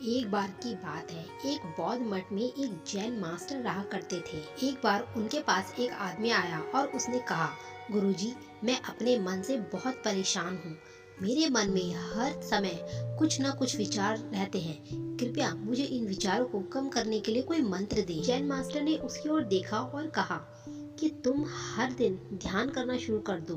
एक बार की बात है, एक बौद्ध मठ में एक जैन मास्टर रहा करते थे। एक बार उनके पास एक आदमी आया और उसने कहा, गुरुजी, मैं अपने मन से बहुत परेशान हूँ। मेरे मन में हर समय कुछ न कुछ विचार रहते हैं। कृपया मुझे इन विचारों को कम करने के लिए कोई मंत्र दें। जैन मास्टर ने उसकी ओर देखा और कहा कि तुम हर दिन ध्यान करना शुरू कर दो।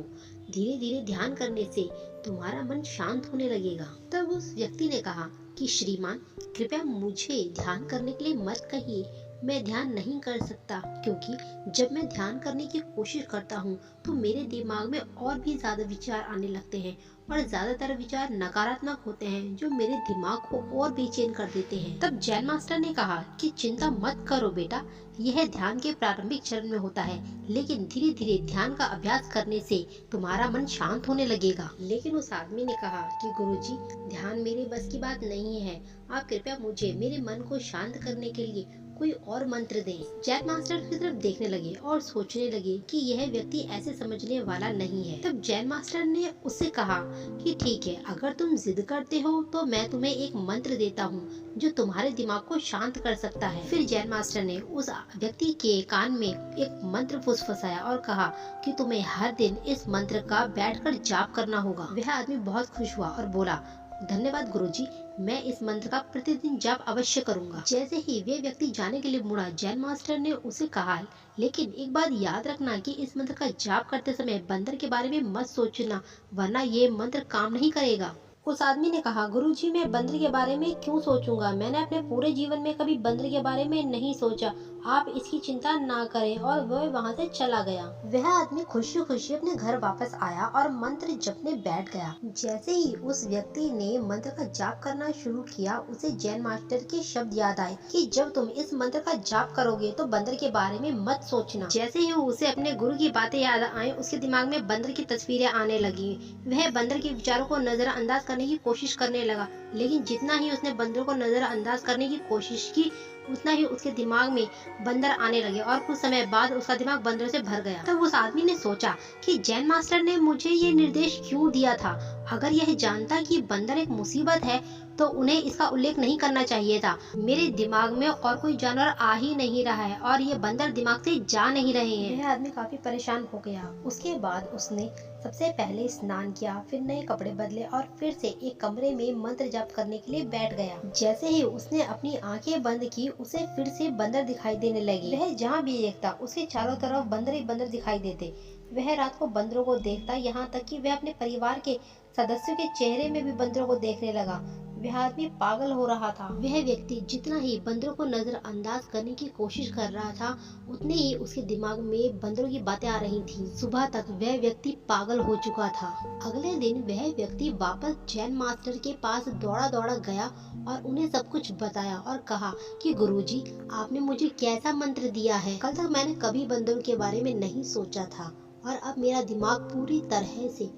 धीरे धीरे ध्यान करने से तुम्हारा मन शांत होने लगेगा। तब उस व्यक्ति ने कहा कि श्रीमान, कृपया मुझे ध्यान करने के लिए मत कहिए। मैं ध्यान नहीं कर सकता, क्योंकि जब मैं ध्यान करने की कोशिश करता हूँ तो मेरे दिमाग में और भी ज्यादा विचार आने लगते हैं और ज्यादातर विचार नकारात्मक होते हैं, जो मेरे दिमाग को और बेचैन कर देते हैं। तब जैन मास्टर ने कहा कि चिंता मत करो बेटा, यह ध्यान के प्रारंभिक चरण में होता है, लेकिन धीरे धीरे ध्यान का अभ्यास करने से तुम्हारा मन शांत होने लगेगा। लेकिन उस आदमी ने कहा कि गुरुजी, ध्यान मेरे बस की बात नहीं है। आप कृपया मुझे मेरे मन को शांत करने के लिए कोई और मंत्र दें। जैन मास्टर की तरफ देखने लगे और सोचने लगे कि यह व्यक्ति ऐसे समझने वाला नहीं है। तब जैन मास्टर ने उससे कहा कि ठीक है, अगर तुम जिद करते हो तो मैं तुम्हें एक मंत्र देता हूँ जो तुम्हारे दिमाग को शांत कर सकता है। फिर जैन मास्टर ने उस व्यक्ति के कान में एक मंत्र फुसफुसाया और कहा कि तुम्हें हर दिन इस मंत्र का बैठकर जाप करना होगा। वह आदमी बहुत खुश हुआ और बोला, धन्यवाद गुरुजी, मैं इस मंत्र का प्रतिदिन जाप अवश्य करूंगा। जैसे ही वे व्यक्ति जाने के लिए मुड़ा, जैन मास्टर ने उसे कहा, लेकिन एक बात याद रखना कि इस मंत्र का जाप करते समय बंदर के बारे में मत सोचना, वरना ये मंत्र काम नहीं करेगा। उस आदमी ने कहा, गुरुजी, मैं बंदर के बारे में क्यों सोचूंगा? मैंने अपने पूरे जीवन में कभी बंदर के बारे में नहीं सोचा। आप इसकी चिंता ना करें। और वह वहाँ से चला गया। वह आदमी खुशी खुशी अपने घर वापस आया और मंत्र जपने बैठ गया। जैसे ही उस व्यक्ति ने मंत्र का जाप करना शुरू किया, उसे जैन मास्टर के शब्द याद आए कि जब तुम इस मंत्र का जाप करोगे तो बंदर के बारे में मत सोचना। जैसे ही उसे अपने गुरु की बातें याद आई, उसके दिमाग में बंदर की तस्वीरें आने लगी। वह बंदर के विचारों को नजरअंदाज करने की कोशिश करने लगा, लेकिन जितना ही उसने बंदरों को नजरअंदाज करने की कोशिश की, उतना ही उसके दिमाग में बंदर आने लगे और कुछ समय बाद उसका दिमाग बंदरों से भर गया। तब उस आदमी ने सोचा कि जैन मास्टर ने मुझे ये निर्देश क्यों दिया था? अगर यह जानता कि बंदर एक मुसीबत है तो उन्हें इसका उल्लेख नहीं करना चाहिए था। मेरे दिमाग में और कोई जानवर आ ही नहीं रहा है और ये बंदर दिमाग से जा नहीं रहे हैं। यह आदमी काफी परेशान हो गया। उसके बाद उसने सबसे पहले स्नान किया, फिर नए कपड़े बदले और फिर से एक कमरे में मंत्र जाप करने के लिए बैठ गया। जैसे ही उसने अपनी आंखें बंद की, उसे फिर से बंदर दिखाई देने लगे। वह जहाँ भी देखता उसके चारों तरफ बंदर ही बंदर दिखाई देते। वह रात को बंदरों को देखता, यहाँ तक कि वह अपने परिवार के सदस्यों के चेहरे में भी बंदरों को देखने लगा। वह आदमी पागल हो रहा था। वह व्यक्ति जितना ही बंदरों को नजरअंदाज करने की कोशिश कर रहा था, उतने ही उसके दिमाग में बंदरों की बातें आ रही थीं। सुबह तक वह व्यक्ति पागल हो चुका था। अगले दिन वह व्यक्ति वापस जैन मास्टर के पास दौड़ा दौड़ा गया और उन्हें सब कुछ बताया और कहा कि गुरुजी, आपने मुझे कैसा मंत्र दिया है? कल तक मैंने कभी बंदरों के बारे में नहीं सोचा था और अब मेरा दिमाग पूरी तरह से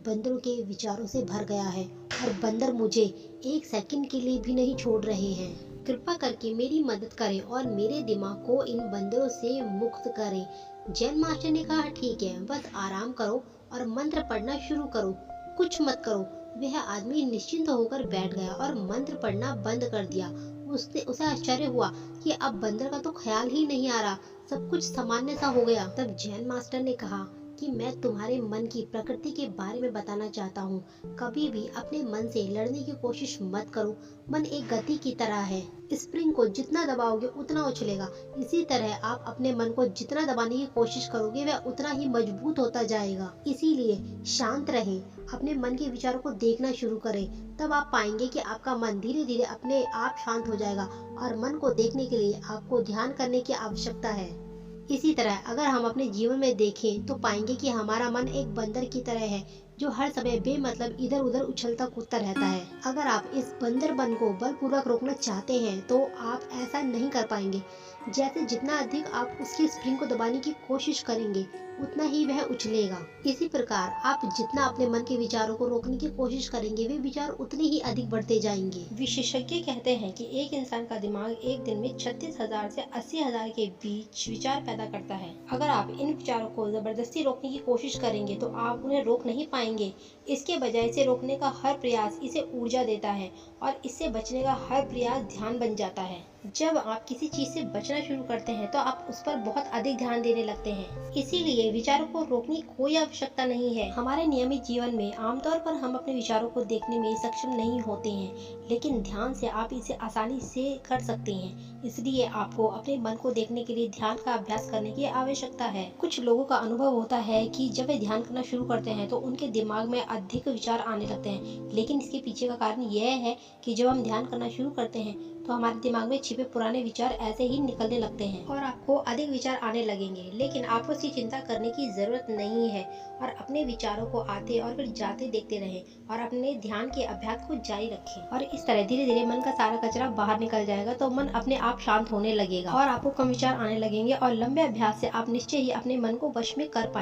बंदरों के विचारों से भर गया है और बंदर मुझे एक सेकंड के लिए भी नहीं छोड़ रहे हैं। कृपा करके मेरी मदद करें और मेरे दिमाग को इन बंदरों से मुक्त करें। जैन मास्टर ने कहा, ठीक है, बस आराम करो और मंत्र पढ़ना शुरू करो, कुछ मत करो। वह आदमी निश्चिंत होकर बैठ गया और मंत्र पढ़ना बंद कर दिया। उसे आश्चर्य हुआ कि अब बंदर का तो ख्याल ही नहीं आ रहा, सब कुछ सामान्य सा हो गया। तब जैन मास्टर ने कहा कि मैं तुम्हारे मन की प्रकृति के बारे में बताना चाहता हूँ। कभी भी अपने मन से लड़ने की कोशिश मत करो। मन एक गति की तरह है, स्प्रिंग को जितना दबाओगे उतना उछलेगा। इसी तरह आप अपने मन को जितना दबाने की कोशिश करोगे, वह उतना ही मजबूत होता जाएगा। इसीलिए शांत रहें, अपने मन के विचारों को देखना शुरू करें। तब आप पाएंगे कि आपका मन धीरे धीरे अपने आप शांत हो जाएगा और मन को देखने के लिए आपको ध्यान करने की आवश्यकता है। इसी तरह अगर हम अपने जीवन में देखें तो पाएंगे कि हमारा मन एक बंदर की तरह है, जो हर समय बेमतलब इधर उधर उछलता कूदता रहता है। अगर आप इस बंदरपन को बलपूर्वक रोकना चाहते हैं तो आप ऐसा नहीं कर पाएंगे। जैसे जितना अधिक आप उसकी स्प्रिंग को दबाने की कोशिश करेंगे, उतना ही वह उछलेगा। इसी प्रकार आप जितना अपने मन के विचारों को रोकने की कोशिश करेंगे, वे विचार उतने ही अधिक बढ़ते जाएंगे। विशेषज्ञ कहते हैं कि एक इंसान का दिमाग एक दिन में 36,000 से 80,000 के बीच विचार पैदा करता है। अगर आप इन विचारों को जबरदस्ती रोकने की कोशिश करेंगे तो आप उन्हें रोक नहीं पाएंगे। इसके बजाय इसे रोकने का हर प्रयास इसे ऊर्जा देता है और इससे बचने का हर प्रयास ध्यान बन जाता है। जब आप किसी चीज से बचना शुरू करते हैं तो आप उस पर बहुत अधिक ध्यान देने लगते हैं। इसीलिए विचारों को रोकने की कोई आवश्यकता नहीं है। हमारे नियमित जीवन में आमतौर पर हम अपने विचारों को देखने में सक्षम नहीं होते हैं, लेकिन ध्यान से आप इसे आसानी से कर सकते हैं। इसलिए आपको अपने मन को देखने के लिए ध्यान का अभ्यास करने की आवश्यकता है। कुछ लोगों का अनुभव होता है कि जब वे ध्यान करना शुरू करते हैं तो उनके दिमाग में अधिक विचार आने लगते हैं, लेकिन इसके पीछे का कारण यह है कि जब हम ध्यान करना शुरू करते हैं तो हमारे दिमाग में छिपे पुराने विचार ऐसे ही निकलने लगते हैं और आपको अधिक विचार आने लगेंगे। लेकिन आपको इसकी चिंता करने की जरूरत नहीं है और अपने विचारों को आते और फिर जाते देखते रहें और अपने ध्यान के अभ्यास को जारी रखें। और इस तरह धीरे धीरे मन का सारा कचरा बाहर निकल जाएगा तो मन अपने आप शांत होने लगेगा और आपको कम विचार आने लगेंगे और लंबे अभ्यास से आप निश्चय ही अपने मन को वश में कर पाएंगे।